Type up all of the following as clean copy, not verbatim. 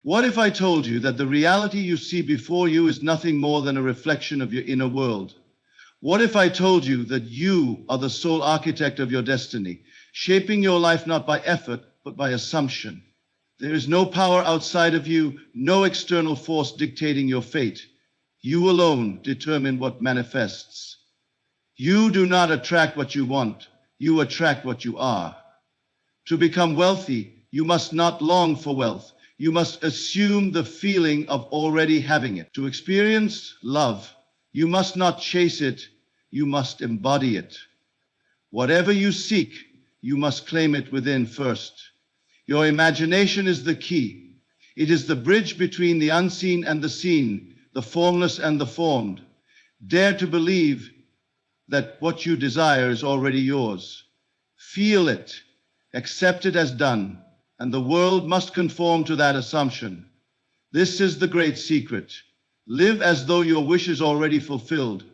What if I told you that the reality you see before you is nothing more than a reflection of your inner world? What if I told you that you are the sole architect of your destiny, shaping your life not by effort, but by assumption? There is no power outside of you, no external force dictating your fate. You alone determine what manifests. You do not attract what you want, you attract what you are. To become wealthy, you must not long for wealth. You must assume the feeling of already having it. To experience love, you must not chase it, you must embody it. Whatever you seek, you must claim it within first. Your imagination is the key. It is the bridge between the unseen and the seen, the formless and the formed. Dare to believe that what you desire is already yours. Feel it, accept it as done, and the world must conform to that assumption. This is the great secret. Live as though your wish is already fulfilled,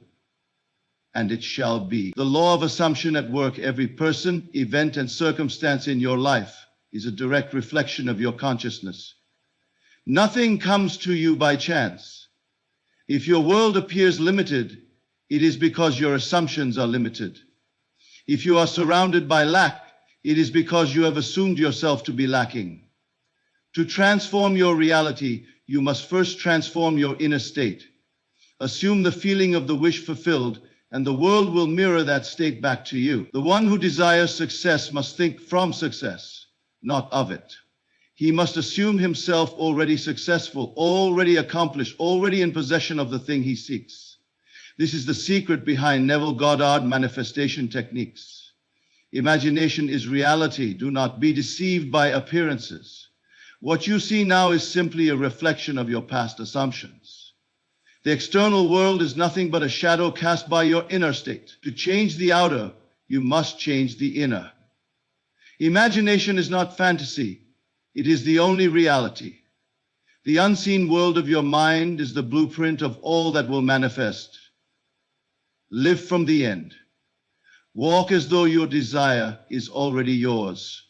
and it shall be. The law of assumption at work. Every person, event, and circumstance in your life is a direct reflection of your consciousness. Nothing comes to you by chance. If your world appears limited, it is because your assumptions are limited. If you are surrounded by lack, it is because you have assumed yourself to be lacking. To transform your reality, you must first transform your inner state. Assume the feeling of the wish fulfilled, and the world will mirror that state back to you. The one who desires success must think from success, not of it. He must assume himself already successful, already accomplished, already in possession of the thing he seeks. This is the secret behind Neville Goddard manifestation techniques. Imagination is reality. Do not be deceived by appearances. What you see now is simply a reflection of your past assumptions. The external world is nothing but a shadow cast by your inner state. To change the outer, you must change the inner. Imagination is not fantasy. It is the only reality. The unseen world of your mind is the blueprint of all that will manifest. Live from the end. Walk as though your desire is already yours.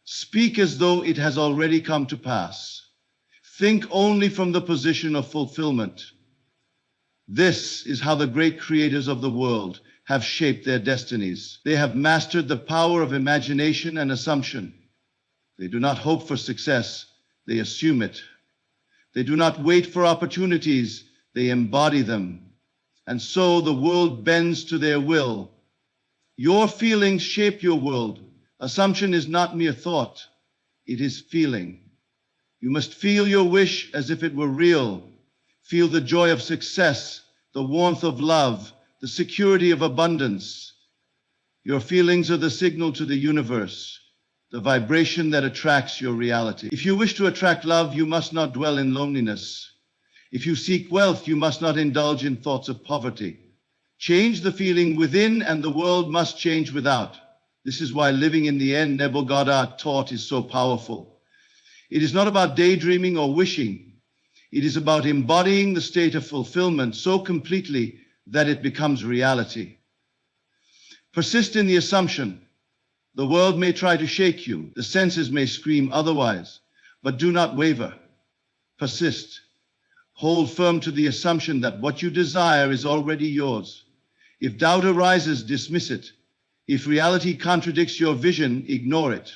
Speak as though it has already come to pass. Think only from the position of fulfillment. This is how the great creators of the world have shaped their destinies. They have mastered the power of imagination and assumption. They do not hope for success, they assume it. They do not wait for opportunities, they embody them. And so the world bends to their will. Your feelings shape your world. Assumption is not mere thought, it is feeling. You must feel your wish as if it were real. Feel the joy of success, the warmth of love, the security of abundance. Your feelings are the signal to the universe, the vibration that attracts your reality. If you wish to attract love, you must not dwell in loneliness. If you seek wealth, you must not indulge in thoughts of poverty. Change the feeling within, and the world must change without. This is why living in the end, Neville Goddard taught, is so powerful. It is not about daydreaming or wishing. It is about embodying the state of fulfillment so completely that it becomes reality. Persist in the assumption. The world may try to shake you. The senses may scream otherwise, but do not waver. Persist. Hold firm to the assumption that what you desire is already yours. If doubt arises, dismiss it. If reality contradicts your vision, ignore it.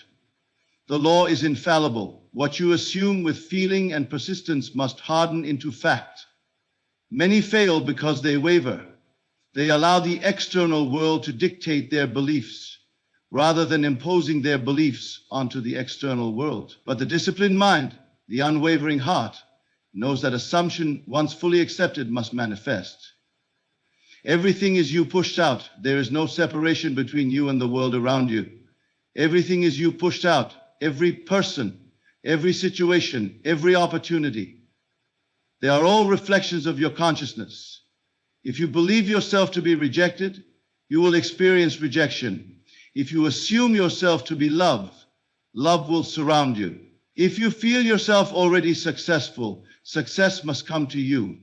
The law is infallible. What you assume with feeling and persistence must harden into fact. Many fail because they waver. They allow the external world to dictate their beliefs, rather than imposing their beliefs onto the external world. But the disciplined mind, the unwavering heart, knows that assumption, once fully accepted, must manifest. Everything is you pushed out. There is no separation between you and the world around you. Everything is you pushed out. Every person, every situation, every opportunity. They are all reflections of your consciousness. If you believe yourself to be rejected, you will experience rejection. If you assume yourself to be loved, love will surround you. If you feel yourself already successful, success must come to you.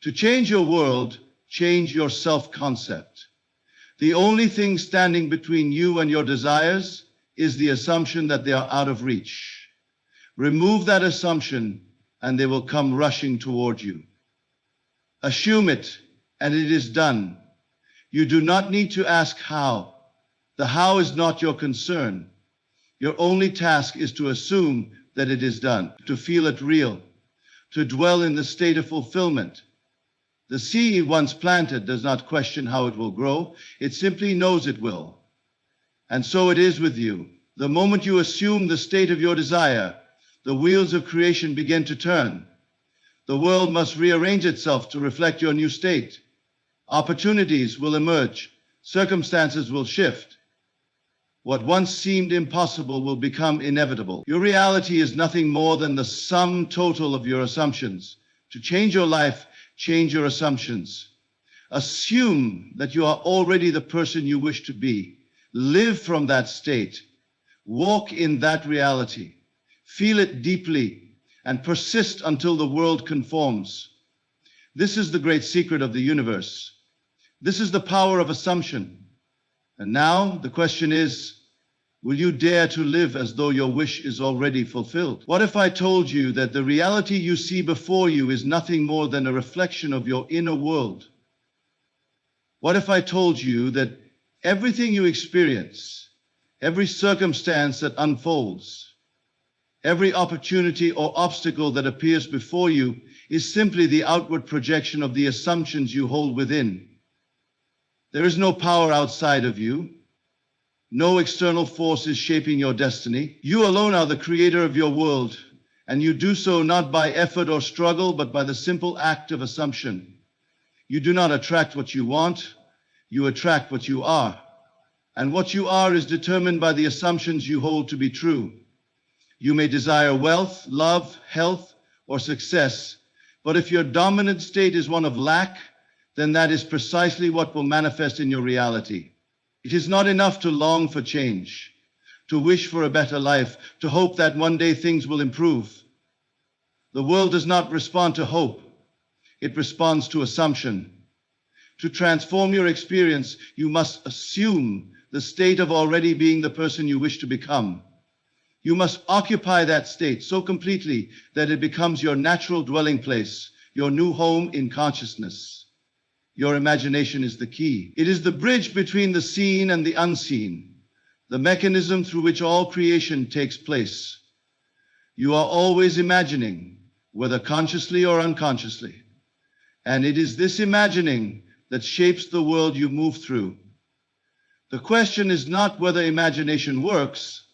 To change your world, change your self-concept. The only thing standing between you and your desires is the assumption that they are out of reach. Remove that assumption, and they will come rushing toward you. Assume it, and it is done. You do not need to ask how. The how is not your concern. Your only task is to assume that it is done, to feel it real, to dwell in the state of fulfillment. The seed once planted does not question how it will grow. It simply knows it will. And so it is with you. The moment you assume the state of your desire, the wheels of creation begin to turn. The world must rearrange itself to reflect your new state. Opportunities will emerge. Circumstances will shift. What once seemed impossible will become inevitable. Your reality is nothing more than the sum total of your assumptions. To change your life, change your assumptions. Assume that you are already the person you wish to be. Live from that state. Walk in that reality. Feel it deeply and persist until the world conforms. This is the great secret of the universe. This is the power of assumption. And now the question is, will you dare to live as though your wish is already fulfilled? What if I told you that the reality you see before you is nothing more than a reflection of your inner world? What if I told you that everything you experience, every circumstance that unfolds, every opportunity or obstacle that appears before you is simply the outward projection of the assumptions you hold within? There is no power outside of you. No external force is shaping your destiny. You alone are the creator of your world, and you do so not by effort or struggle, but by the simple act of assumption. You do not attract what you want, you attract what you are. And what you are is determined by the assumptions you hold to be true. You may desire wealth, love, health, or success, but if your dominant state is one of lack, then that is precisely what will manifest in your reality. It is not enough to long for change, to wish for a better life, to hope that one day things will improve. The world does not respond to hope. It responds to assumption. To transform your experience, you must assume the state of already being the person you wish to become. You must occupy that state so completely that it becomes your natural dwelling place, your new home in consciousness. Your imagination is the key. It is the bridge between the seen and the unseen, the mechanism through which all creation takes place. You are always imagining, whether consciously or unconsciously. And it is this imagining that shapes the world you move through. The question is not whether imagination works,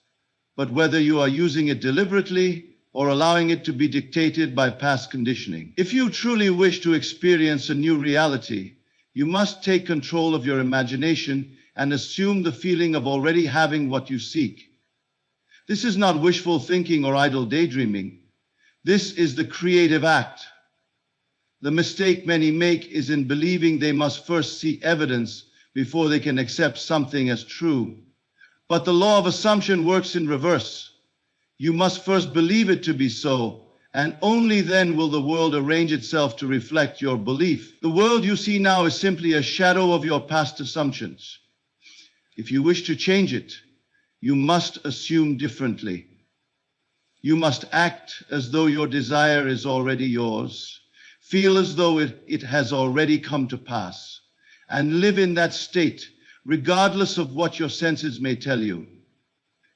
but whether you are using it deliberately or allowing it to be dictated by past conditioning. If you truly wish to experience a new reality, you must take control of your imagination and assume the feeling of already having what you seek. This is not wishful thinking or idle daydreaming. This is the creative act. The mistake many make is in believing they must first see evidence before they can accept something as true. But the law of assumption works in reverse. You must first believe it to be so, and only then will the world arrange itself to reflect your belief. The world you see now is simply a shadow of your past assumptions. If you wish to change it, you must assume differently. You must act as though your desire is already yours, feel as though it has already come to pass, and live in that state, regardless of what your senses may tell you.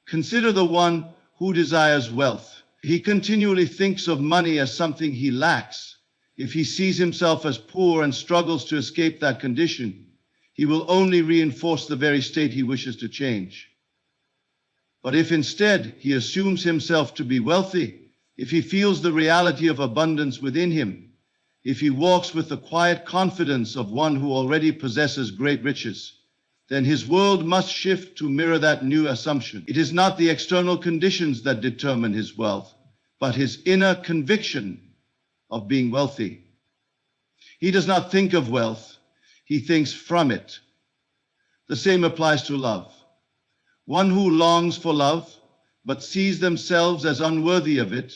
Consider the one who desires wealth. He continually thinks of money as something he lacks. If he sees himself as poor and struggles to escape that condition, he will only reinforce the very state he wishes to change. But if instead he assumes himself to be wealthy, if he feels the reality of abundance within him, if he walks with the quiet confidence of one who already possesses great riches, then his world must shift to mirror that new assumption. It is not the external conditions that determine his wealth, but his inner conviction of being wealthy. He does not think of wealth, he thinks from it. The same applies to love. One who longs for love, but sees themselves as unworthy of it,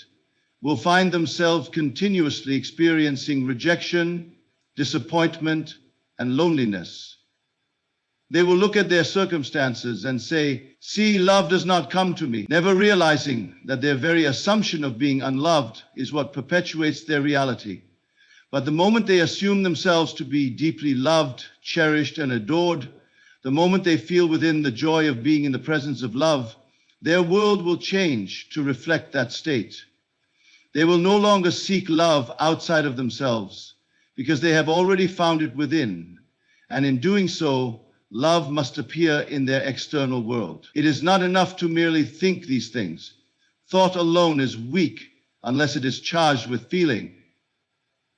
will find themselves continuously experiencing rejection, disappointment, and loneliness. They will look at their circumstances and say, "See, love does not come to me," never realizing that their very assumption of being unloved is what perpetuates their reality. But the moment they assume themselves to be deeply loved, cherished, and adored, the moment they feel within the joy of being in the presence of love, their world will change to reflect that state. They will no longer seek love outside of themselves because they have already found it within, and in doing so, love must appear in their external world. It is not enough to merely think these things. Thought alone is weak unless it is charged with feeling.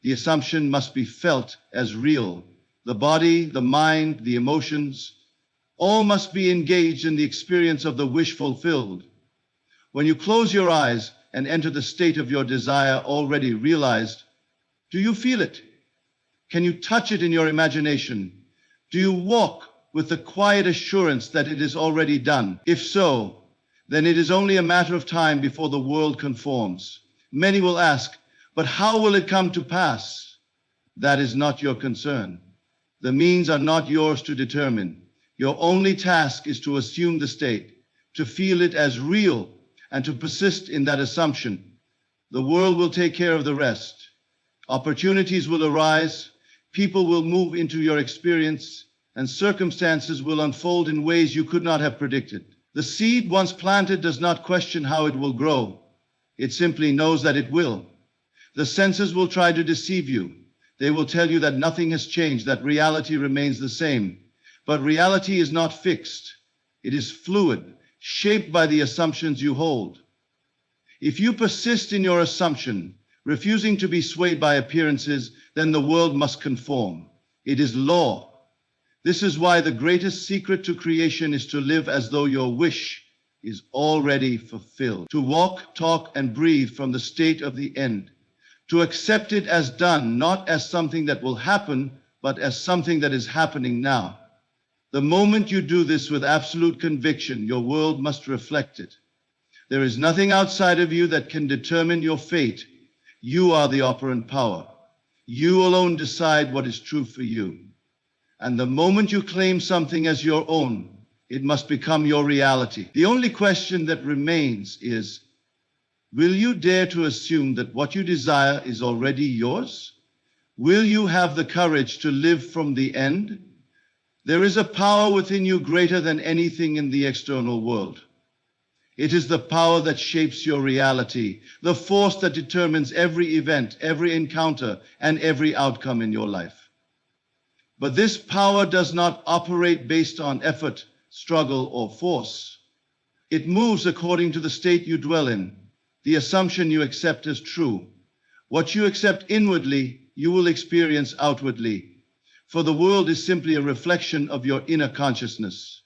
The assumption must be felt as real. The body, the mind, the emotions, all must be engaged in the experience of the wish fulfilled. When you close your eyes and enter the state of your desire already realized, do you feel it? Can you touch it in your imagination? Do you walk with the quiet assurance that it is already done? If so, then it is only a matter of time before the world conforms. Many will ask, but how will it come to pass? That is not your concern. The means are not yours to determine. Your only task is to assume the state, to feel it as real, and to persist in that assumption. The world will take care of the rest. Opportunities will arise, people will move into your experience, and circumstances will unfold in ways you could not have predicted. The seed once planted does not question how it will grow. It simply knows that it will. The senses will try to deceive you. They will tell you that nothing has changed, that reality remains the same. But reality is not fixed. It is fluid, shaped by the assumptions you hold. If you persist in your assumption, refusing to be swayed by appearances, then the world must conform. It is law. This is why the greatest secret to creation is to live as though your wish is already fulfilled. To walk, talk, and breathe from the state of the end. To accept it as done, not as something that will happen, but as something that is happening now. The moment you do this with absolute conviction, your world must reflect it. There is nothing outside of you that can determine your fate. You are the operant power. You alone decide what is true for you. And the moment you claim something as your own, it must become your reality. The only question that remains is, will you dare to assume that what you desire is already yours? Will you have the courage to live from the end? There is a power within you greater than anything in the external world. It is the power that shapes your reality, the force that determines every event, every encounter, and every outcome in your life. But this power does not operate based on effort, struggle, or force. It moves according to the state you dwell in, the assumption you accept as true. What you accept inwardly, you will experience outwardly, for the world is simply a reflection of your inner consciousness.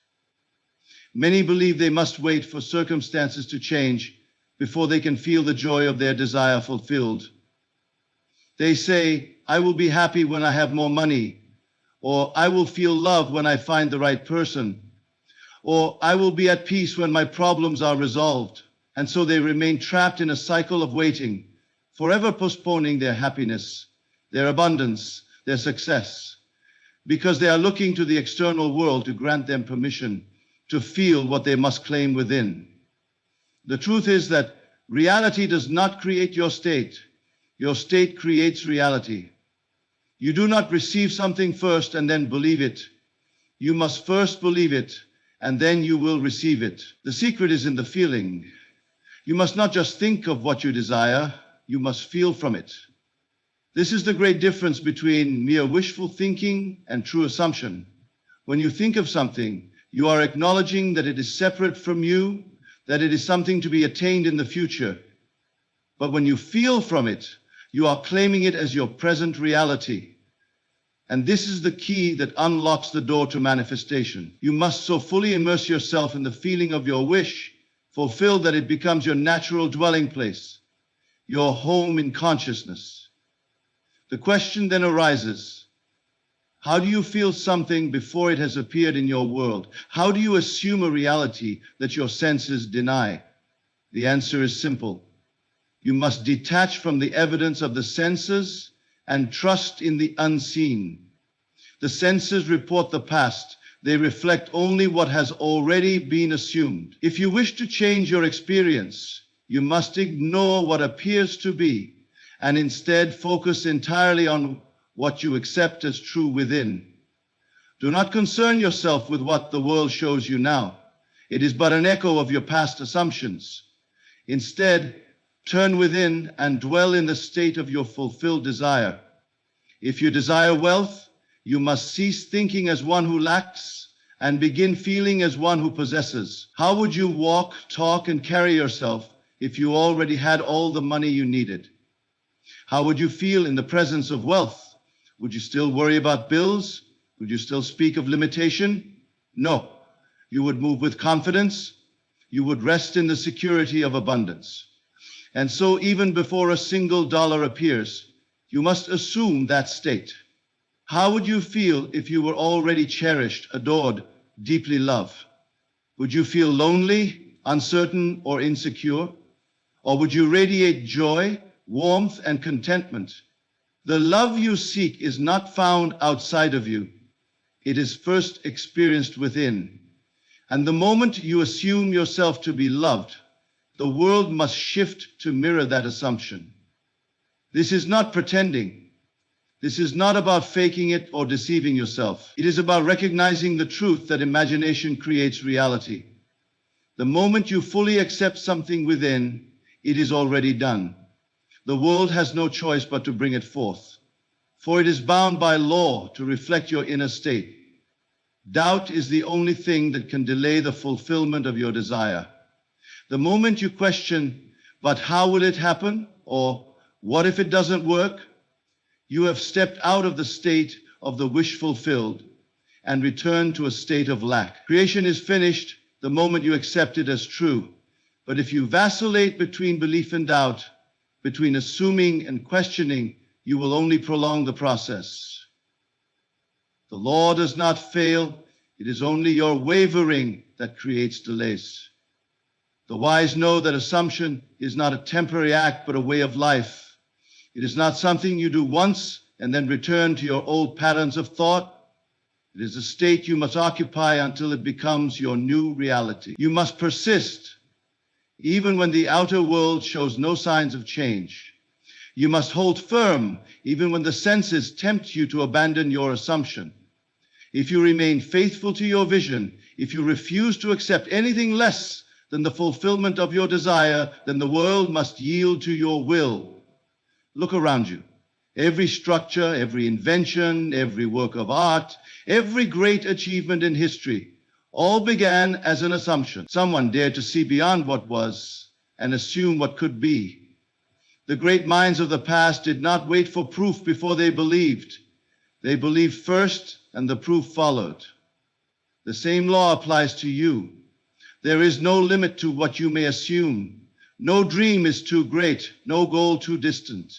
Many believe they must wait for circumstances to change before they can feel the joy of their desire fulfilled. They say, "I will be happy when I have more money," or "I will feel love when I find the right person," or "I will be at peace when my problems are resolved." And so they remain trapped in a cycle of waiting, forever postponing their happiness, their abundance, their success, because they are looking to the external world to grant them permission to feel what they must claim within. The truth is that reality does not create your state. Your state creates reality. You do not receive something first and then believe it. You must first believe it, and then you will receive it. The secret is in the feeling. You must not just think of what you desire, you must feel from it. This is the great difference between mere wishful thinking and true assumption. When you think of something, you are acknowledging that it is separate from you, that it is something to be attained in the future. But when you feel from it, you are claiming it as your present reality. And this is the key that unlocks the door to manifestation. You must so fully immerse yourself in the feeling of your wish, fulfilled that it becomes your natural dwelling place, your home in consciousness. The question then arises, how do you feel something before it has appeared in your world? How do you assume a reality that your senses deny? The answer is simple. You must detach from the evidence of the senses and trust in the unseen. The senses report the past, They reflect only what has already been assumed. If you wish to change your experience, you must ignore what appears to be and instead focus entirely on what you accept as true within. Do not concern yourself with what the world shows you now. It is but an echo of your past assumptions. Instead, turn within and dwell in the state of your fulfilled desire. If you desire wealth, you must cease thinking as one who lacks and begin feeling as one who possesses. How would you walk, talk, and carry yourself if you already had all the money you needed? How would you feel in the presence of wealth? Would you still worry about bills? Would you still speak of limitation? No. You would move with confidence. You would rest in the security of abundance. And so even before a single dollar appears, you must assume that state. How would you feel if you were already cherished, adored, deeply loved? Would you feel lonely, uncertain, or insecure? Or would you radiate joy, warmth, and contentment? The love you seek is not found outside of you. It is first experienced within. And the moment you assume yourself to be loved, the world must shift to mirror that assumption. This is not pretending. This is not about faking it or deceiving yourself. It is about recognizing the truth that imagination creates reality. The moment you fully accept something within, it is already done. The world has no choice but to bring it forth, for it is bound by law to reflect your inner state. Doubt is the only thing that can delay the fulfillment of your desire. The moment you question, but how will it happen? Or what if it doesn't work? You have stepped out of the state of the wish fulfilled and returned to a state of lack. Creation is finished the moment you accept it as true. But if you vacillate between belief and doubt, between assuming and questioning, you will only prolong the process. The law does not fail. It is only your wavering that creates delays. The wise know that assumption is not a temporary act, but a way of life. It is not something you do once and then return to your old patterns of thought. It is a state you must occupy until it becomes your new reality. You must persist, even when the outer world shows no signs of change. You must hold firm, even when the senses tempt you to abandon your assumption. If you remain faithful to your vision, if you refuse to accept anything less than the fulfillment of your desire, then the world must yield to your will. Look around you. Every structure, every invention, every work of art, every great achievement in history, all began as an assumption. Someone dared to see beyond what was and assume what could be. The great minds of the past did not wait for proof before they believed. They believed first, and the proof followed. The same law applies to you. There is no limit to what you may assume. No dream is too great, no goal too distant.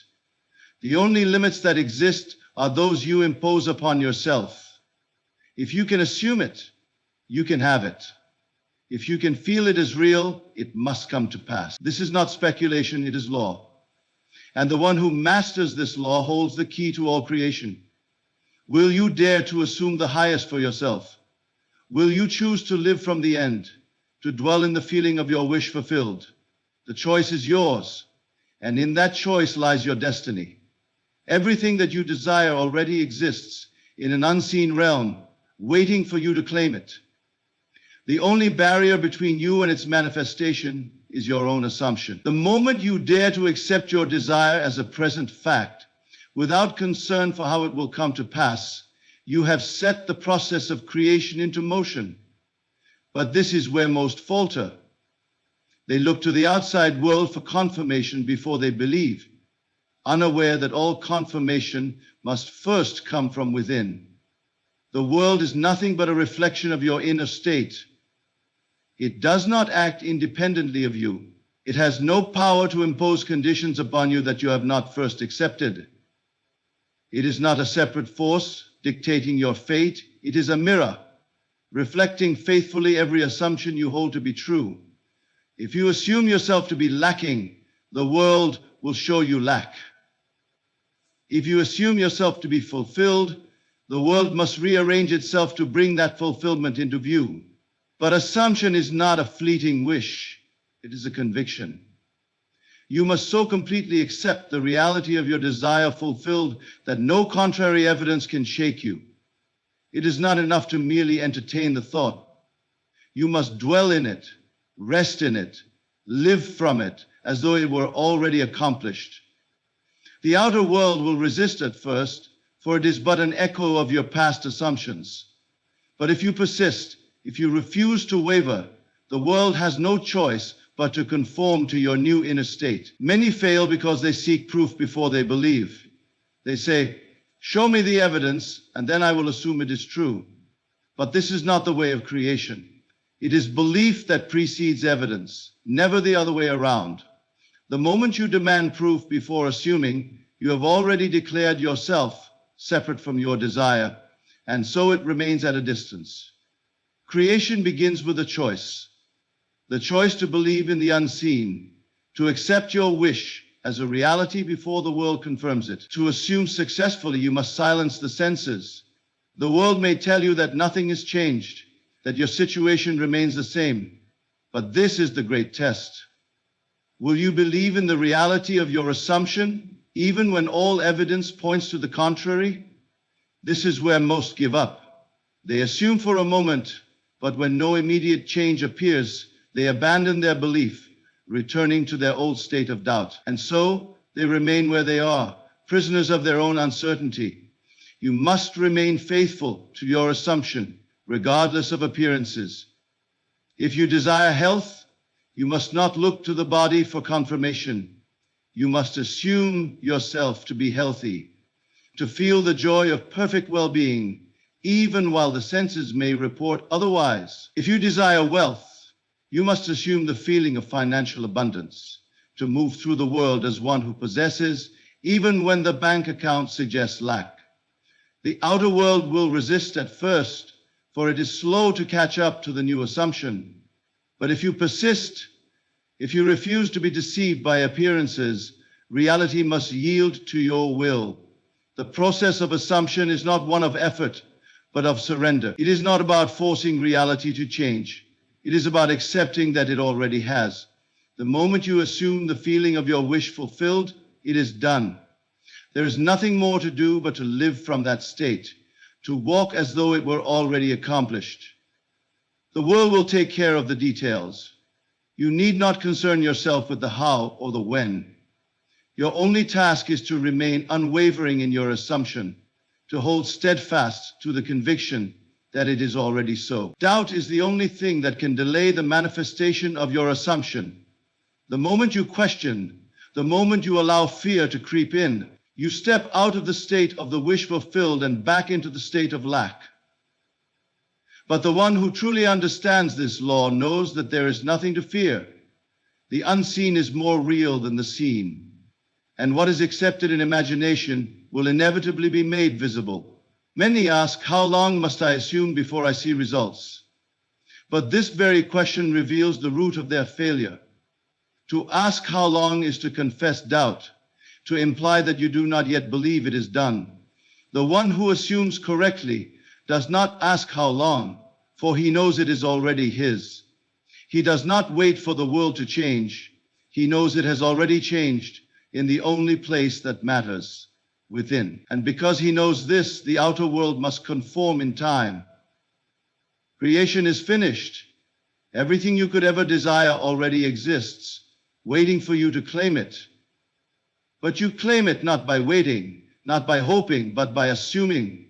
The only limits that exist are those you impose upon yourself. If you can assume it, you can have it. If you can feel it is real, it must come to pass. This is not speculation, it is law. And the one who masters this law holds the key to all creation. Will you dare to assume the highest for yourself? Will you choose to live from the end, to dwell in the feeling of your wish fulfilled? The choice is yours, and in that choice lies your destiny. Everything that you desire already exists in an unseen realm, waiting for you to claim it. The only barrier between you and its manifestation is your own assumption. The moment you dare to accept your desire as a present fact, without concern for how it will come to pass, you have set the process of creation into motion. But this is where most falter. They look to the outside world for confirmation before they believe, unaware that all confirmation must first come from within. The world is nothing but a reflection of your inner state. It does not act independently of you. It has no power to impose conditions upon you that you have not first accepted. It is not a separate force dictating your fate. It is a mirror, reflecting faithfully every assumption you hold to be true. If you assume yourself to be lacking, the world will show you lack. If you assume yourself to be fulfilled, The world must rearrange itself to bring that fulfillment into view. But assumption is not a fleeting wish, it is a conviction. You must so completely accept the reality of your desire fulfilled that no contrary evidence can shake you. It is not enough to merely entertain the thought. You must dwell in it, rest in it, live from it, as though it were already accomplished. The outer world will resist at first, for it is but an echo of your past assumptions. But if you persist, if you refuse to waver, the world has no choice but to conform to your new inner state. Many fail because they seek proof before they believe. They say, "Show me the evidence, and then I will assume it is true." But this is not the way of creation. It is belief that precedes evidence, never the other way around. The moment you demand proof before assuming, you have already declared yourself separate from your desire, and so it remains at a distance. Creation begins with a choice. The choice to believe in the unseen, to accept your wish as a reality before the world confirms it. To assume successfully, you must silence the senses. The world may tell you that nothing has changed, that your situation remains the same. But this is the great test. Will you believe in the reality of your assumption, even when all evidence points to the contrary? This is where most give up. They assume for a moment, but when no immediate change appears, they abandon their belief, returning to their old state of doubt. And so they remain where they are, prisoners of their own uncertainty. You must remain faithful to your assumption, regardless of appearances. If you desire health, you must not look to the body for confirmation. You must assume yourself to be healthy, to feel the joy of perfect well-being, even while the senses may report otherwise. If you desire wealth, you must assume the feeling of financial abundance, to move through the world as one who possesses, even when the bank account suggests lack. The outer world will resist at first, for it is slow to catch up to the new assumption. But if you persist, if you refuse to be deceived by appearances, reality must yield to your will. The process of assumption is not one of effort, but of surrender. It is not about forcing reality to change. It is about accepting that it already has. The moment you assume the feeling of your wish fulfilled, it is done. There is nothing more to do but to live from that state, to walk as though it were already accomplished. The world will take care of the details. You need not concern yourself with the how or the when. Your only task is to remain unwavering in your assumption, to hold steadfast to the conviction that it is already so. Doubt is the only thing that can delay the manifestation of your assumption. The moment you question, the moment you allow fear to creep in, you step out of the state of the wish fulfilled and back into the state of lack. But the one who truly understands this law knows that there is nothing to fear. The unseen is more real than the seen, and what is accepted in imagination will inevitably be made visible. Many ask, how long must I assume before I see results? But this very question reveals the root of their failure. To ask how long is to confess doubt, to imply that you do not yet believe it is done. The one who assumes correctly does not ask how long, for he knows it is already his. He does not wait for the world to change. He knows it has already changed in the only place that matters, within. And because he knows this, the outer world must conform in time. Creation is finished. Everything you could ever desire already exists, waiting for you to claim it. But you claim it not by waiting, not by hoping, but by assuming.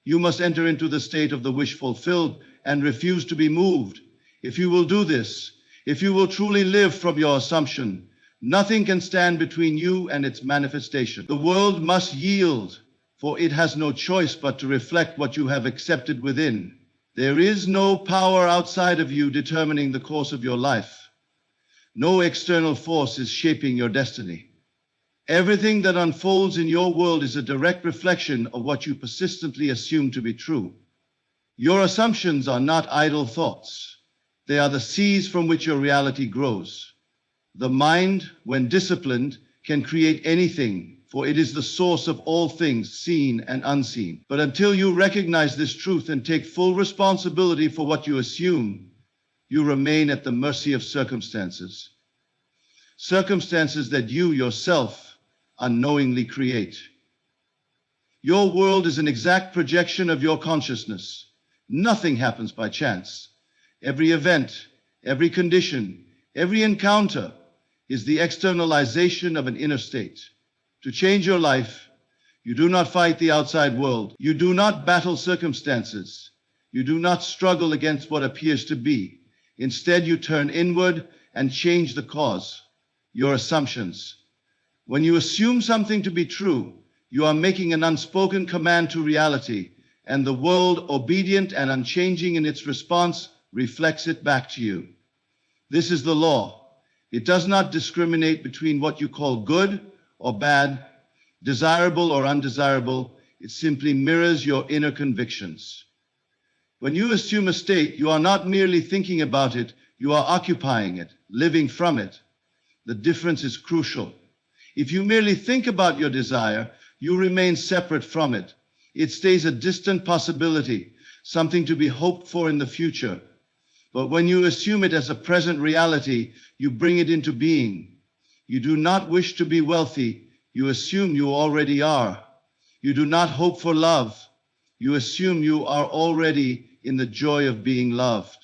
You must enter into the state of the wish fulfilled and refuse to be moved. If you will do this, if you will truly live from your assumption, nothing can stand between you and its manifestation. The world must yield, for it has no choice but to reflect what you have accepted within. There is no power outside of you determining the course of your life. No external force is shaping your destiny. Everything that unfolds in your world is a direct reflection of what you persistently assume to be true. Your assumptions are not idle thoughts. They are the seeds from which your reality grows. The mind, when disciplined, can create anything, for it is the source of all things seen and unseen. But until you recognize this truth and take full responsibility for what you assume, you remain at the mercy of circumstances. Circumstances that you yourself unknowingly create. Your world is an exact projection of your consciousness. Nothing happens by chance. Every event, every condition, every encounter is the externalization of an inner state. To change your life, you do not fight the outside world. You do not battle circumstances. You do not struggle against what appears to be. Instead, you turn inward and change the cause, your assumptions. When you assume something to be true, you are making an unspoken command to reality, and the world, obedient and unchanging in its response, reflects it back to you. This is the law. It does not discriminate between what you call good or bad, desirable or undesirable. It simply mirrors your inner convictions. When you assume a state, you are not merely thinking about it, you are occupying it, living from it. The difference is crucial. If you merely think about your desire, you remain separate from it. It stays a distant possibility, something to be hoped for in the future. But when you assume it as a present reality, you bring it into being. You do not wish to be wealthy, you assume you already are. You do not hope for love, you assume you are already in the joy of being loved.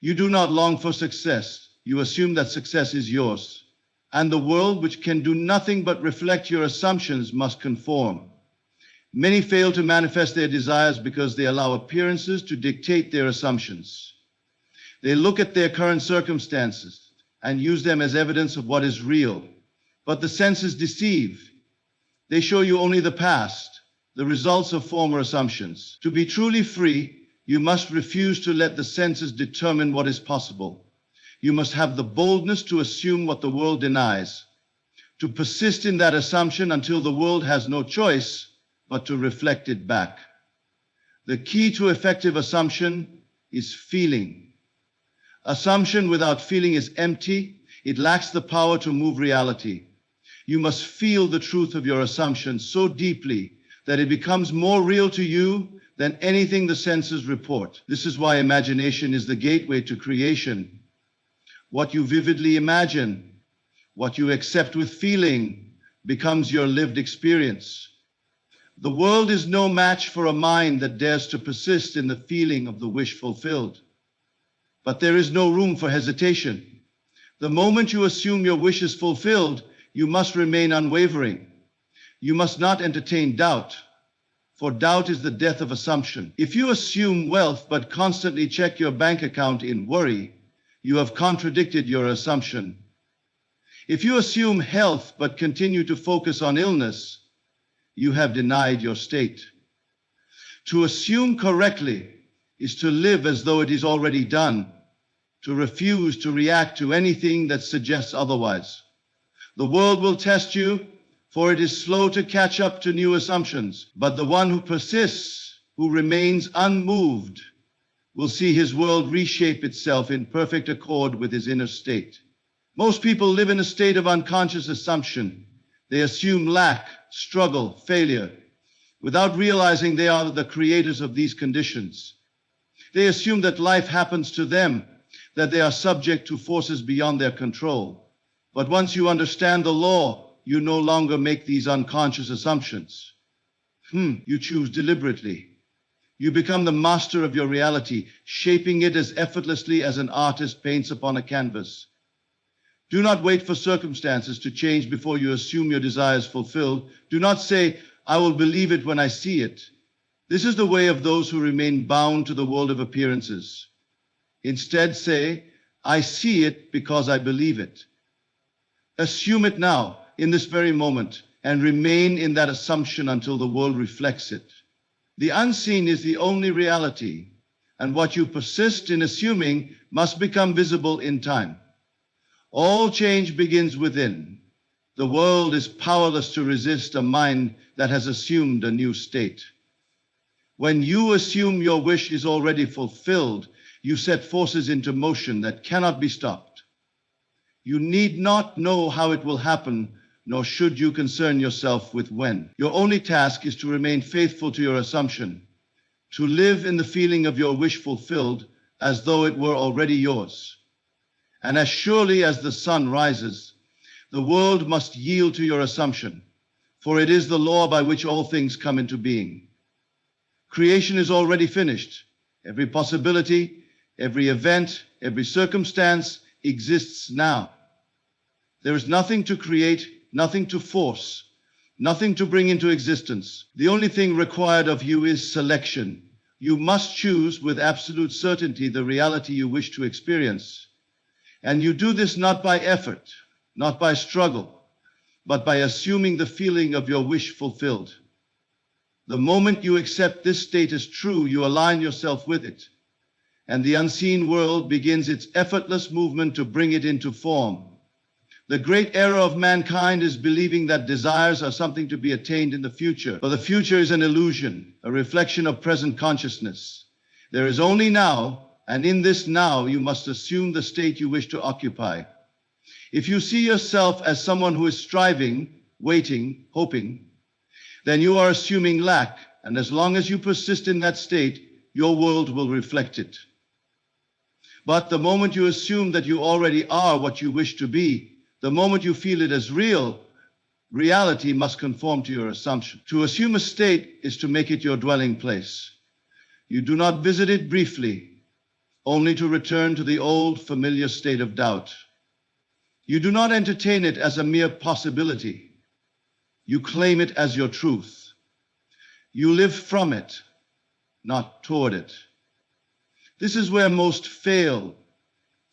You do not long for success, you assume that success is yours. And the world, which can do nothing but reflect your assumptions, must conform. Many fail to manifest their desires because they allow appearances to dictate their assumptions. They look at their current circumstances and use them as evidence of what is real. But the senses deceive. They show you only the past, the results of former assumptions. To be truly free, you must refuse to let the senses determine what is possible. You must have the boldness to assume what the world denies, to persist in that assumption until the world has no choice but to reflect it back. The key to effective assumption is feeling. Assumption without feeling is empty. It lacks the power to move reality. You must feel the truth of your assumption so deeply that it becomes more real to you than anything the senses report. This is why imagination is the gateway to creation. What you vividly imagine, what you accept with feeling, becomes your lived experience. The world is no match for a mind that dares to persist in the feeling of the wish fulfilled. But there is no room for hesitation. The moment you assume your wish is fulfilled, you must remain unwavering. You must not entertain doubt, for doubt is the death of assumption. If you assume wealth but constantly check your bank account in worry, you have contradicted your assumption. If you assume health but continue to focus on illness, you have denied your state. To assume correctly is to live as though it is already done, to refuse to react to anything that suggests otherwise. The world will test you, for it is slow to catch up to new assumptions, but the one who persists, who remains unmoved, will see his world reshape itself in perfect accord with his inner state. Most people live in a state of unconscious assumption. They assume lack, struggle, failure, without realizing they are the creators of these conditions. They assume that life happens to them, that they are subject to forces beyond their control. But once you understand the law, you no longer make these unconscious assumptions. You choose deliberately. You become the master of your reality, shaping it as effortlessly as an artist paints upon a canvas. Do not wait for circumstances to change before you assume your desires fulfilled. Do not say, "I will believe it when I see it." This is the way of those who remain bound to the world of appearances. Instead, say, "I see it because I believe it." Assume it now, in this very moment, and remain in that assumption until the world reflects it. The unseen is the only reality, and what you persist in assuming must become visible in time. All change begins within. The world is powerless to resist a mind that has assumed a new state. When you assume your wish is already fulfilled, you set forces into motion that cannot be stopped. You need not know how it will happen, nor should you concern yourself with when. Your only task is to remain faithful to your assumption, to live in the feeling of your wish fulfilled as though it were already yours. And as surely as the sun rises, the world must yield to your assumption, for it is the law by which all things come into being. Creation is already finished. Every possibility, every event, every circumstance exists now. There is nothing to create, nothing to force, nothing to bring into existence. The only thing required of you is selection. You must choose with absolute certainty the reality you wish to experience. And you do this not by effort, not by struggle, but by assuming the feeling of your wish fulfilled. The moment you accept this state as true, you align yourself with it, and the unseen world begins its effortless movement to bring it into form. The great error of mankind is believing that desires are something to be attained in the future, for the future is an illusion, a reflection of present consciousness. There is only now, and in this now you must assume the state you wish to occupy. If you see yourself as someone who is striving, waiting, hoping, then you are assuming lack, and as long as you persist in that state, your world will reflect it. But the moment you assume that you already are what you wish to be, the moment you feel it as real, reality must conform to your assumption. To assume a state is to make it your dwelling place. You do not visit it briefly, only to return to the old familiar state of doubt. You do not entertain it as a mere possibility. You claim it as your truth. You live from it, not toward it. This is where most fail.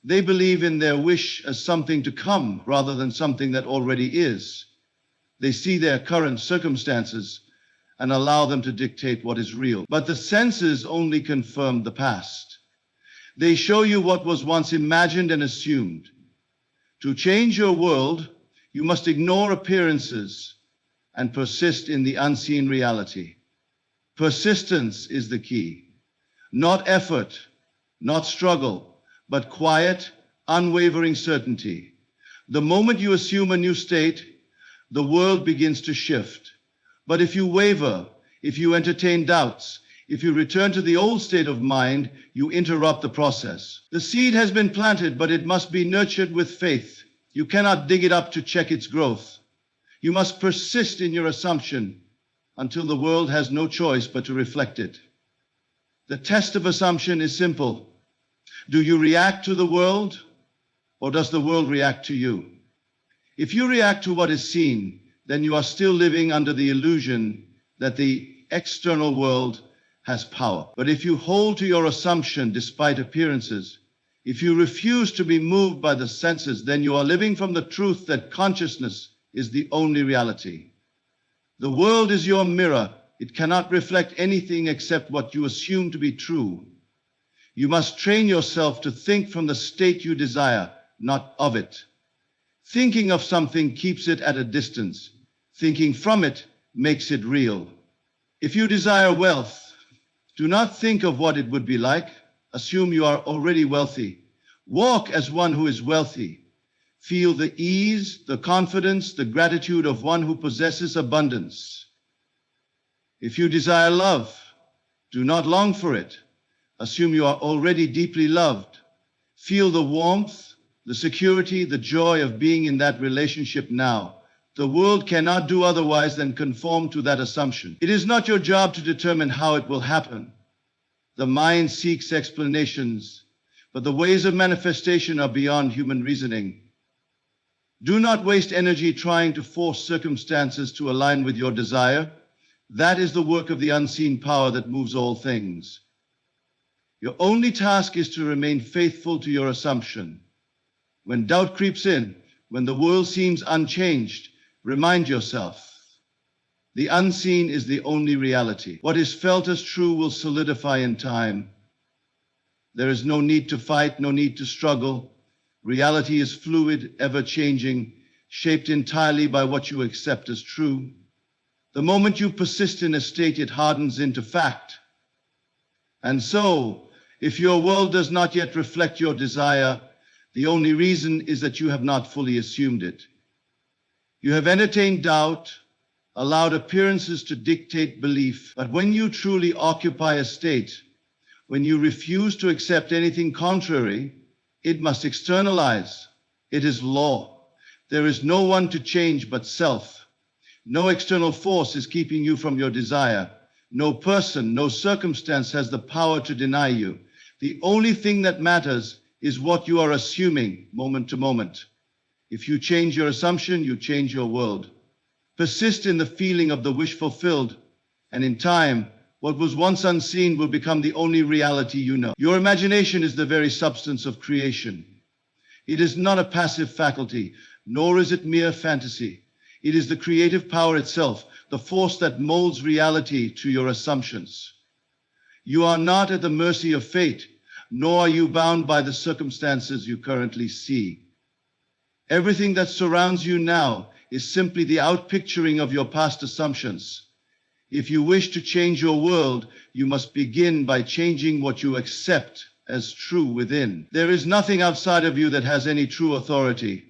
They believe in their wish as something to come rather than something that already is. They see their current circumstances and allow them to dictate what is real. But the senses only confirm the past. They show you what was once imagined and assumed. To change your world, you must ignore appearances and persist in the unseen reality. Persistence is the key. Not effort, not struggle, but quiet, unwavering certainty. The moment you assume a new state, the world begins to shift. But if you waver, if you entertain doubts, if you return to the old state of mind, you interrupt the process. The seed has been planted, but it must be nurtured with faith. You cannot dig it up to check its growth. You must persist in your assumption until the world has no choice but to reflect it. The test of assumption is simple. Do you react to the world, or does the world react to you? If you react to what is seen, then you are still living under the illusion that the external world has power. But if you hold to your assumption despite appearances, if you refuse to be moved by the senses, then you are living from the truth that consciousness is the only reality. The world is your mirror. It cannot reflect anything except what you assume to be true. You must train yourself to think from the state you desire, not of it. Thinking of something keeps it at a distance. Thinking from it makes it real. If you desire wealth, do not think of what it would be like. Assume you are already wealthy. Walk as one who is wealthy. Feel the ease, the confidence, the gratitude of one who possesses abundance. If you desire love, do not long for it. Assume you are already deeply loved. Feel the warmth, the security, the joy of being in that relationship now. The world cannot do otherwise than conform to that assumption. It is not your job to determine how it will happen. The mind seeks explanations, but the ways of manifestation are beyond human reasoning. Do not waste energy trying to force circumstances to align with your desire. That is the work of the unseen power that moves all things. Your only task is to remain faithful to your assumption. When doubt creeps in, when the world seems unchanged, remind yourself, the unseen is the only reality. What is felt as true will solidify in time. There is no need to fight, no need to struggle. Reality is fluid, ever-changing, shaped entirely by what you accept as true. The moment you persist in a state, it hardens into fact. And so, if your world does not yet reflect your desire, the only reason is that you have not fully assumed it. You have entertained doubt, allowed appearances to dictate belief. But when you truly occupy a state, when you refuse to accept anything contrary, it must externalize. It is law. There is no one to change but self. No external force is keeping you from your desire. No person, no circumstance has the power to deny you. The only thing that matters is what you are assuming moment to moment. If you change your assumption, you change your world. Persist in the feeling of the wish fulfilled, and in time, what was once unseen will become the only reality you know. Your imagination is the very substance of creation. It is not a passive faculty, nor is it mere fantasy. It is the creative power itself, the force that molds reality to your assumptions. You are not at the mercy of fate, nor are you bound by the circumstances you currently see. Everything that surrounds you now is simply the outpicturing of your past assumptions. If you wish to change your world, you must begin by changing what you accept as true within. There is nothing outside of you that has any true authority.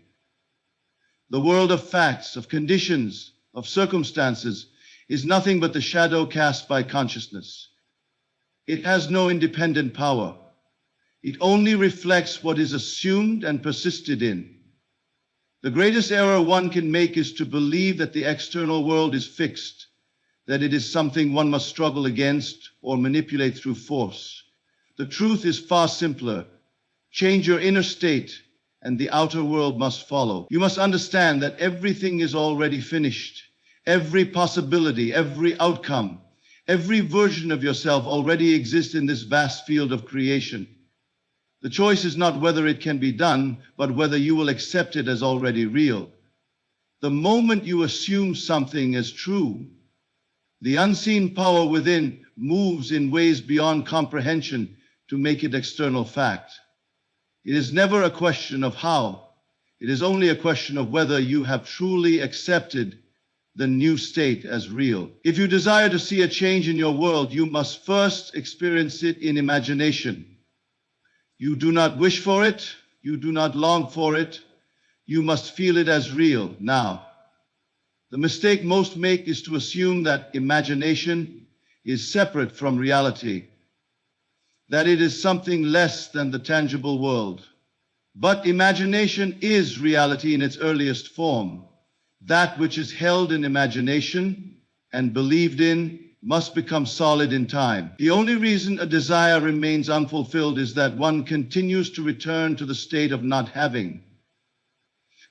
The world of facts, of conditions, of circumstances is nothing but the shadow cast by consciousness. It has no independent power. It only reflects what is assumed and persisted in. The greatest error one can make is to believe that the external world is fixed, that it is something one must struggle against or manipulate through force. The truth is far simpler. Change your inner state, and the outer world must follow. You must understand that everything is already finished. Every possibility, every outcome, every version of yourself already exists in this vast field of creation. The choice is not whether it can be done, but whether you will accept it as already real. The moment you assume something as true, the unseen power within moves in ways beyond comprehension to make it external fact. It is never a question of how. It is only a question of whether you have truly accepted the new state as real. If you desire to see a change in your world, you must first experience it in imagination. You do not wish for it, you do not long for it, you must feel it as real now. The mistake most make is to assume that imagination is separate from reality, that it is something less than the tangible world. But imagination is reality in its earliest form. That which is held in imagination and believed in must become solid in time. The only reason a desire remains unfulfilled is that one continues to return to the state of not having.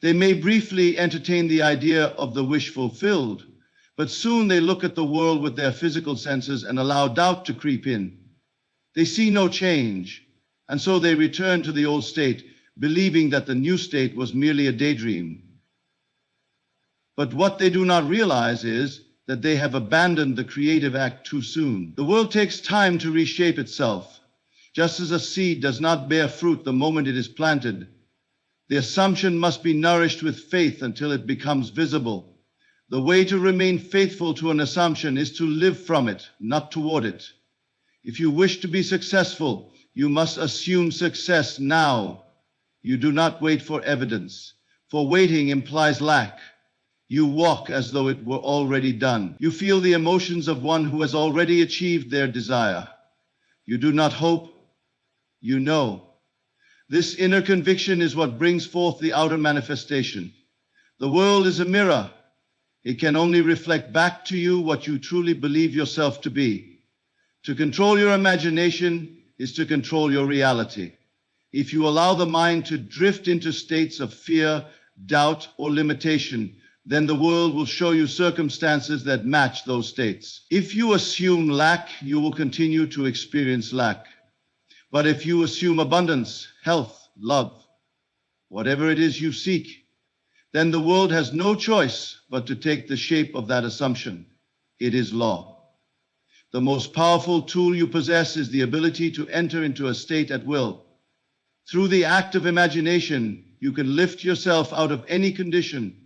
They may briefly entertain the idea of the wish fulfilled, but soon they look at the world with their physical senses and allow doubt to creep in. They see no change, and so they return to the old state, believing that the new state was merely a daydream. But what they do not realize is that they have abandoned the creative act too soon. The world takes time to reshape itself. Just as a seed does not bear fruit the moment it is planted, the assumption must be nourished with faith until it becomes visible. The way to remain faithful to an assumption is to live from it, not toward it. If you wish to be successful, you must assume success now. You do not wait for evidence, for waiting implies lack. You walk as though it were already done. You feel the emotions of one who has already achieved their desire. You do not hope, you know. This inner conviction is what brings forth the outer manifestation. The world is a mirror. It can only reflect back to you what you truly believe yourself to be. To control your imagination is to control your reality. If you allow the mind to drift into states of fear, doubt, or limitation, then the world will show you circumstances that match those states. If you assume lack, you will continue to experience lack. But if you assume abundance, health, love, whatever it is you seek, then the world has no choice but to take the shape of that assumption. It is law. The most powerful tool you possess is the ability to enter into a state at will. Through the act of imagination, you can lift yourself out of any condition,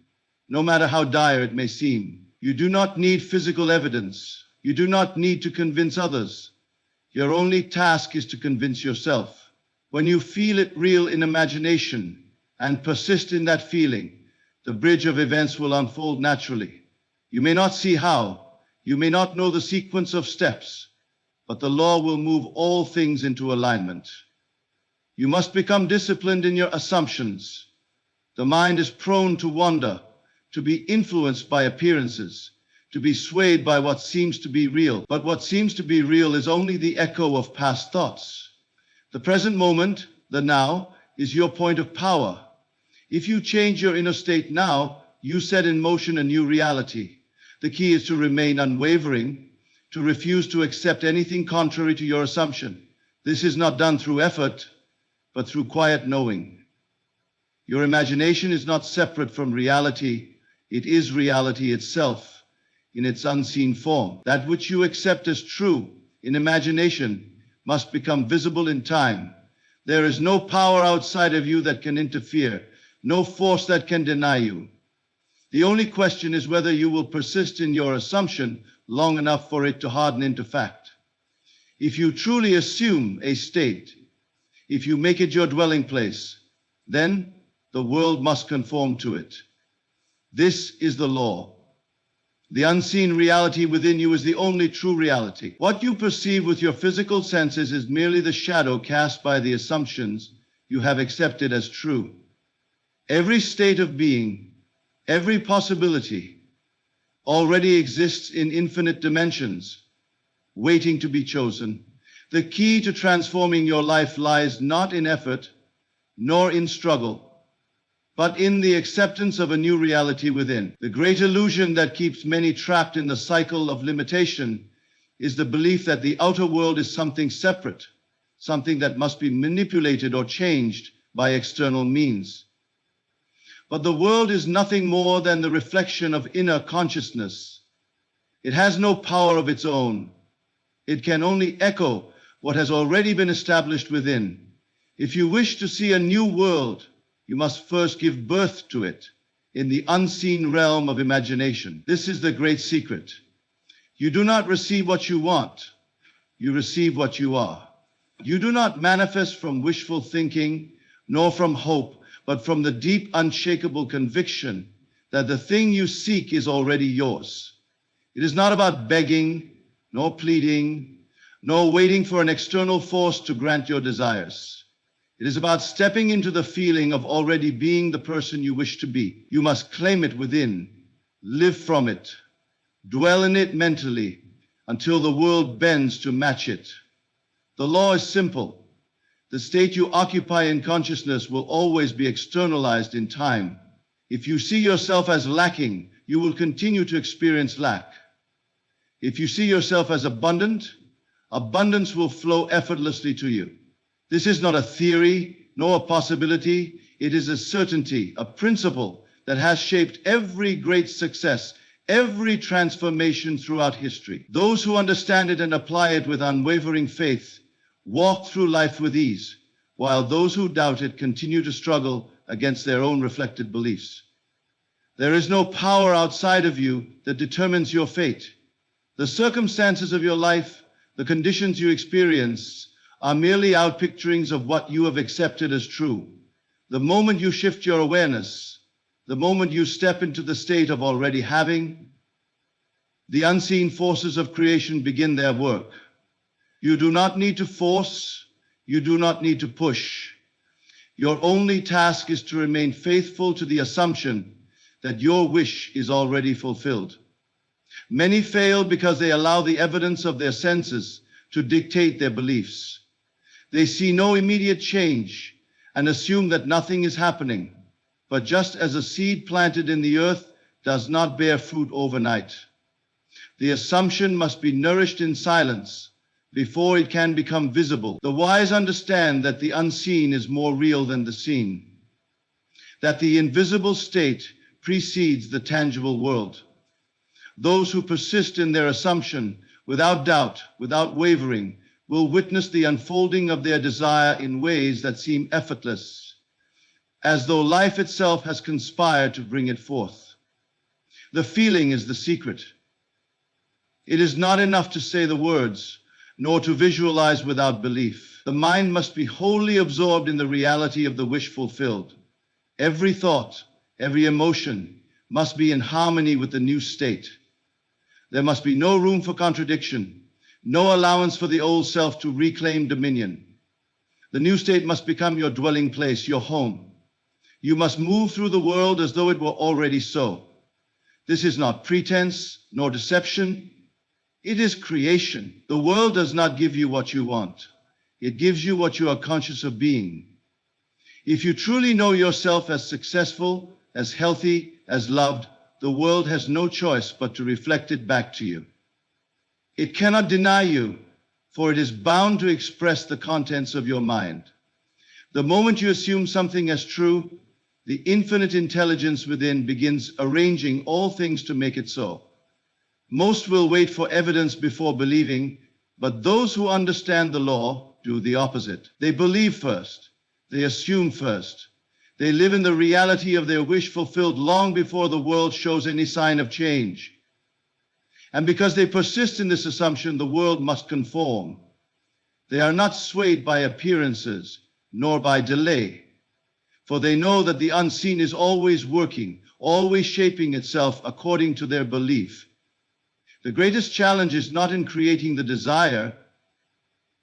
no matter how dire it may seem. You do not need physical evidence. You do not need to convince others. Your only task is to convince yourself. When you feel it real in imagination and persist in that feeling, The bridge of events will unfold naturally. You may not see how, you may not know the sequence of steps, but the law will move all things into alignment. You must become disciplined in your assumptions. The mind is prone to wander, to be influenced by appearances, to be swayed by what seems to be real. But what seems to be real is only the echo of past thoughts. The present moment, the now, is your point of power. If you change your inner state now, you set in motion a new reality. The key is to remain unwavering, to refuse to accept anything contrary to your assumption. This is not done through effort, but through quiet knowing. Your imagination is not separate from reality. It is reality itself in its unseen form. That which you accept as true in imagination must become visible in time. There is no power outside of you that can interfere, no force that can deny you. The only question is whether you will persist in your assumption long enough for it to harden into fact. If you truly assume a state, if you make it your dwelling place, then the world must conform to it. This is the law. The unseen reality within you is the only true reality. What you perceive with your physical senses is merely the shadow cast by the assumptions you have accepted as true. Every state of being, every possibility already exists in infinite dimensions, waiting to be chosen. The key to transforming your life lies not in effort, nor in struggle, but in the acceptance of a new reality within. The great illusion that keeps many trapped in the cycle of limitation is the belief that the outer world is something separate, something that must be manipulated or changed by external means. But the world is nothing more than the reflection of inner consciousness. It has no power of its own. It can only echo what has already been established within. If you wish to see a new world, you must first give birth to it in the unseen realm of imagination. This is the great secret. You do not receive what you want, you receive what you are. You do not manifest from wishful thinking, nor from hope, but from the deep, unshakable conviction that the thing you seek is already yours. It is not about begging, nor pleading, nor waiting for an external force to grant your desires. It is about stepping into the feeling of already being the person you wish to be. You must claim it within, live from it, dwell in it mentally until the world bends to match it. The law is simple. The state you occupy in consciousness will always be externalized in time. If you see yourself as lacking, you will continue to experience lack. If you see yourself as abundant, abundance will flow effortlessly to you. This is not a theory, nor a possibility. It is a certainty, a principle that has shaped every great success, every transformation throughout history. Those who understand it and apply it with unwavering faith walk through life with ease, while those who doubt it continue to struggle against their own reflected beliefs. There is no power outside of you that determines your fate. The circumstances of your life, the conditions you experience, are merely outpicturings of what you have accepted as true. The moment you shift your awareness, the moment you step into the state of already having, the unseen forces of creation begin their work. You do not need to force, you do not need to push. Your only task is to remain faithful to the assumption that your wish is already fulfilled. Many fail because they allow the evidence of their senses to dictate their beliefs. They see no immediate change and assume that nothing is happening. But just as a seed planted in the earth does not bear fruit overnight, the assumption must be nourished in silence before it can become visible. The wise understand that the unseen is more real than the seen, that the invisible state precedes the tangible world. Those who persist in their assumption without doubt, without wavering, will witness the unfolding of their desire in ways that seem effortless, as though life itself has conspired to bring it forth. The feeling is the secret. It is not enough to say the words, nor to visualize without belief. The mind must be wholly absorbed in the reality of the wish fulfilled. Every thought, every emotion must be in harmony with the new state. There must be no room for contradiction, no allowance for the old self to reclaim dominion. The new state must become your dwelling place, your home. You must move through the world as though it were already so. This is not pretense nor deception. It is creation. The world does not give you what you want. It gives you what you are conscious of being. If you truly know yourself as successful, as healthy, as loved, the world has no choice but to reflect it back to you. It cannot deny you, for it is bound to express the contents of your mind. The moment you assume something as true, the infinite intelligence within begins arranging all things to make it so. Most will wait for evidence before believing, but those who understand the law do the opposite. They believe first. They assume first. They live in the reality of their wish fulfilled long before the world shows any sign of change. And because they persist in this assumption, the world must conform. They are not swayed by appearances, nor by delay, for they know that the unseen is always working, always shaping itself according to their belief. The greatest challenge is not in creating the desire,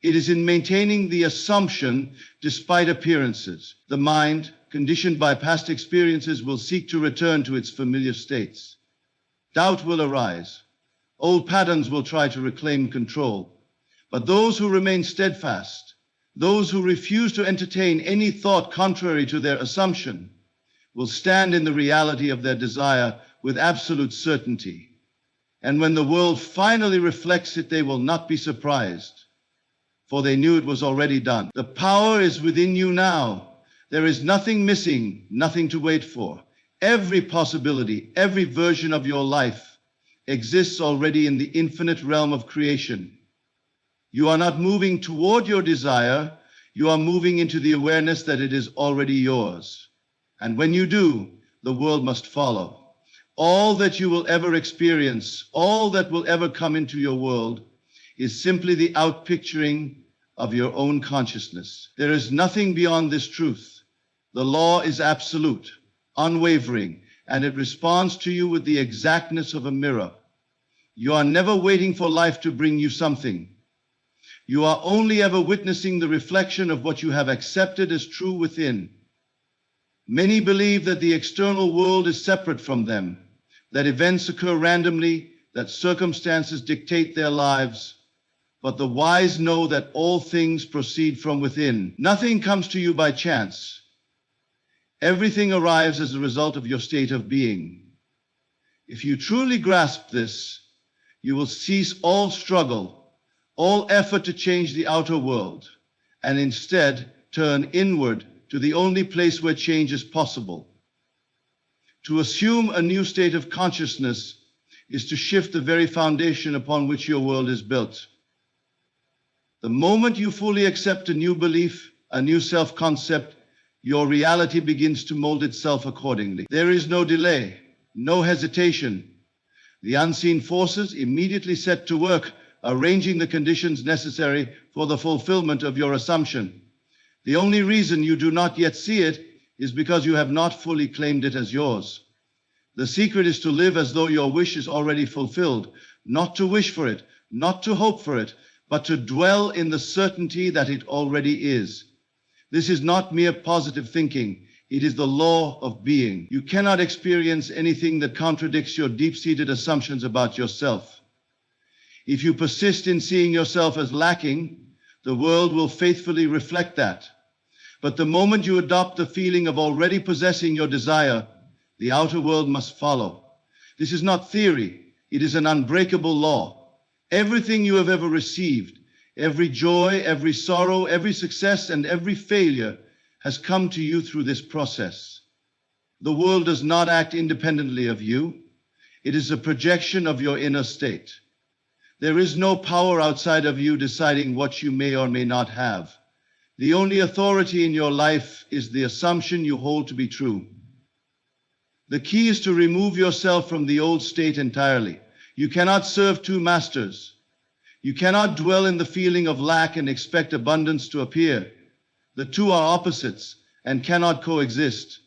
it is in maintaining the assumption despite appearances. The mind, conditioned by past experiences, will seek to return to its familiar states. Doubt will arise. Old patterns will try to reclaim control. But those who remain steadfast, those who refuse to entertain any thought contrary to their assumption, will stand in the reality of their desire with absolute certainty. And when the world finally reflects it, they will not be surprised, for they knew it was already done. The power is within you now. There is nothing missing, nothing to wait for. Every possibility, every version of your life exists already in the infinite realm of creation. You are not moving toward your desire, you are moving into the awareness that it is already yours. And when you do, the world must follow. All that you will ever experience, all that will ever come into your world, is simply the outpicturing of your own consciousness. There is nothing beyond this truth. The law is absolute, unwavering, and it responds to you with the exactness of a mirror. You are never waiting for life to bring you something. You are only ever witnessing the reflection of what you have accepted as true within. Many believe that the external world is separate from them, that events occur randomly, that circumstances dictate their lives. But the wise know that all things proceed from within. Nothing comes to you by chance. Everything arrives as a result of your state of being. If you truly grasp this, you will cease all struggle, all effort to change the outer world, and instead turn inward to the only place where change is possible. To assume a new state of consciousness is to shift the very foundation upon which your world is built. The moment you fully accept a new belief, a new self-concept, your reality begins to mold itself accordingly. There is no delay, no hesitation. The unseen forces immediately set to work, arranging the conditions necessary for the fulfillment of your assumption. The only reason you do not yet see it is because you have not fully claimed it as yours. The secret is to live as though your wish is already fulfilled, not to wish for it, not to hope for it, but to dwell in the certainty that it already is. This is not mere positive thinking. It is the law of being. You cannot experience anything that contradicts your deep-seated assumptions about yourself. If you persist in seeing yourself as lacking, the world will faithfully reflect that. But the moment you adopt the feeling of already possessing your desire, the outer world must follow. This is not theory. It is an unbreakable law. Everything you have ever received, every joy, every sorrow, every success, and every failure has come to you through this process. The world does not act independently of you. It is a projection of your inner state. There is no power outside of you deciding what you may or may not have. The only authority in your life is the assumption you hold to be true. The key is to remove yourself from the old state entirely. You cannot serve two masters. You cannot dwell in the feeling of lack and expect abundance to appear. The two are opposites and cannot coexist.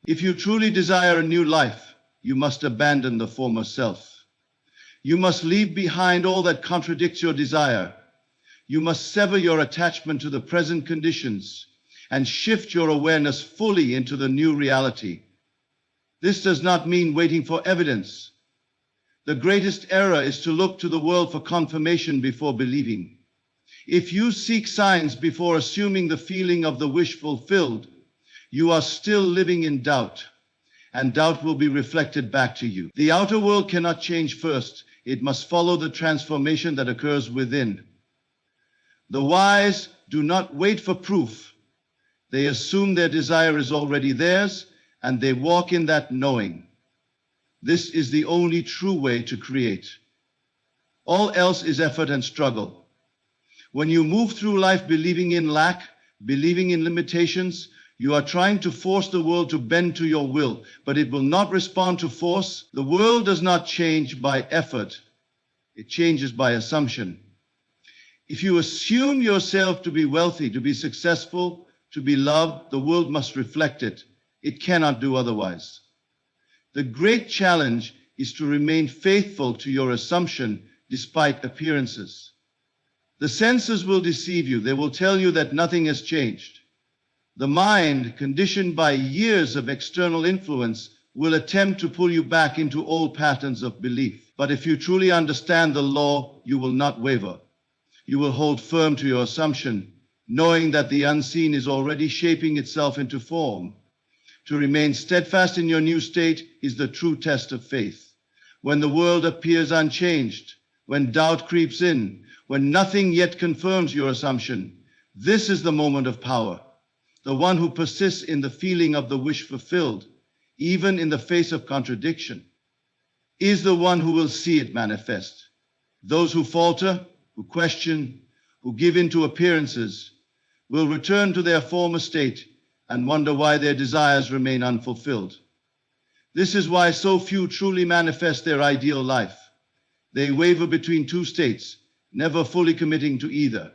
If you truly desire a new life, you must abandon the former self. You must leave behind all that contradicts your desire. You must sever your attachment to the present conditions and shift your awareness fully into the new reality. This does not mean waiting for evidence. The greatest error is to look to the world for confirmation before believing. If you seek signs before assuming the feeling of the wish fulfilled, you are still living in doubt, and doubt will be reflected back to you. The outer world cannot change first. It must follow the transformation that occurs within. The wise do not wait for proof. They assume their desire is already theirs, and they walk in that knowing. This is the only true way to create. All else is effort and struggle. When you move through life believing in lack, believing in limitations, you are trying to force the world to bend to your will, but it will not respond to force. The world does not change by effort. It changes by assumption. If you assume yourself to be wealthy, to be successful, to be loved, the world must reflect it. It cannot do otherwise. The great challenge is to remain faithful to your assumption despite appearances. The senses will deceive you. They will tell you that nothing has changed. The mind, conditioned by years of external influence, will attempt to pull you back into old patterns of belief. But if you truly understand the law, you will not waver. You will hold firm to your assumption, knowing that the unseen is already shaping itself into form. To remain steadfast in your new state is the true test of faith. When the world appears unchanged, when doubt creeps in, when nothing yet confirms your assumption, this is the moment of power. The one who persists in the feeling of the wish fulfilled, even in the face of contradiction, is the one who will see it manifest. Those who falter, who question, who give in to appearances, will return to their former state and wonder why their desires remain unfulfilled. This is why so few truly manifest their ideal life. They waver between two states, never fully committing to either.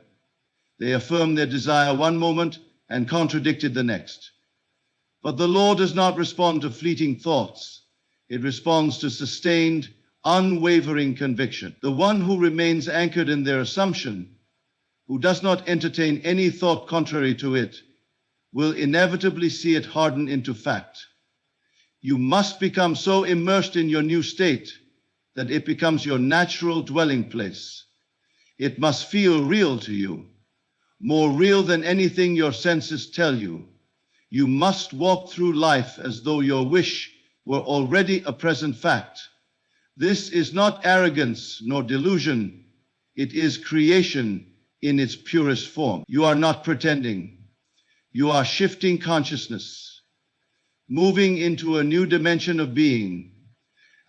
They affirm their desire one moment and contradict it the next. But the law does not respond to fleeting thoughts. It responds to sustained, unwavering conviction. The one who remains anchored in their assumption, who does not entertain any thought contrary to it, will inevitably see it harden into fact. You must become so immersed in your new state that it becomes your natural dwelling place. It must feel real to you, more real than anything your senses tell you. You must walk through life as though your wish were already a present fact. This is not arrogance nor delusion. It is creation in its purest form. You are not pretending. You are shifting consciousness, moving into a new dimension of being,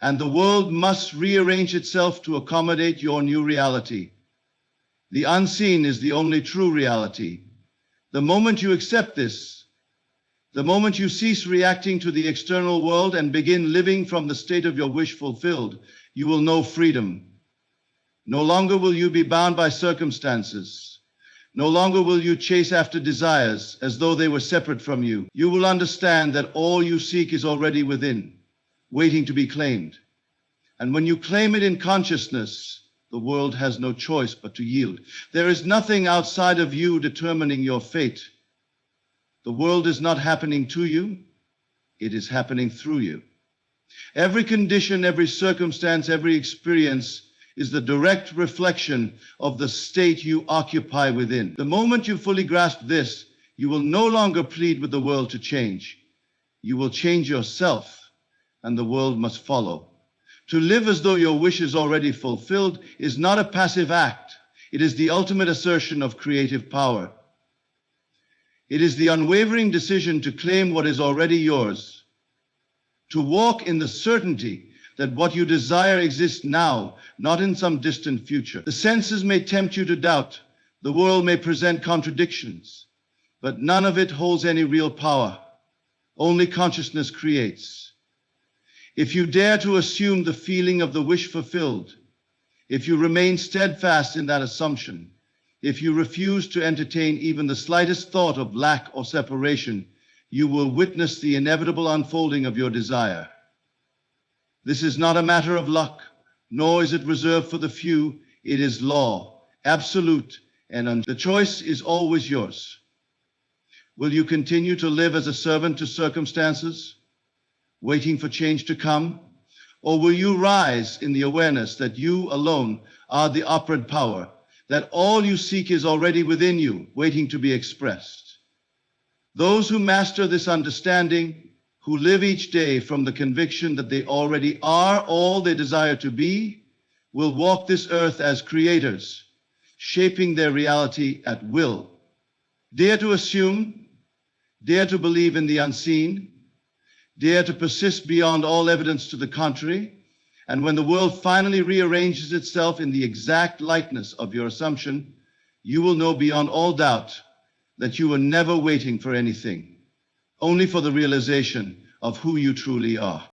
and the world must rearrange itself to accommodate your new reality. The unseen is the only true reality. The moment you accept this, the moment you cease reacting to the external world and begin living from the state of your wish fulfilled, you will know freedom. No longer will you be bound by circumstances. No longer will you chase after desires as though they were separate from you. You will understand that all you seek is already within, waiting to be claimed. And when you claim it in consciousness, the world has no choice but to yield. There is nothing outside of you determining your fate. The world is not happening to you, it is happening through you. Every condition, every circumstance, every experience is the direct reflection of the state you occupy within. The moment you fully grasp this, you will no longer plead with the world to change. You will change yourself, and the world must follow. To live as though your wish is already fulfilled is not a passive act. It is the ultimate assertion of creative power. It is the unwavering decision to claim what is already yours, to walk in the certainty that what you desire exists now, not in some distant future. The senses may tempt you to doubt. The world may present contradictions, but none of it holds any real power. Only consciousness creates. If you dare to assume the feeling of the wish fulfilled, if you remain steadfast in that assumption, if you refuse to entertain even the slightest thought of lack or separation, you will witness the inevitable unfolding of your desire. This is not a matter of luck, nor is it reserved for the few. It is law, absolute, and the choice is always yours. Will you continue to live as a servant to circumstances, waiting for change to come? Or will you rise in the awareness that you alone are the operant power, that all you seek is already within you, waiting to be expressed? Those who master this understanding, who live each day from the conviction that they already are all they desire to be, will walk this earth as creators, shaping their reality at will. Dare to assume, dare to believe in the unseen, dare to persist beyond all evidence to the contrary, and when the world finally rearranges itself in the exact likeness of your assumption, you will know beyond all doubt that you were never waiting for anything, only for the realization of who you truly are.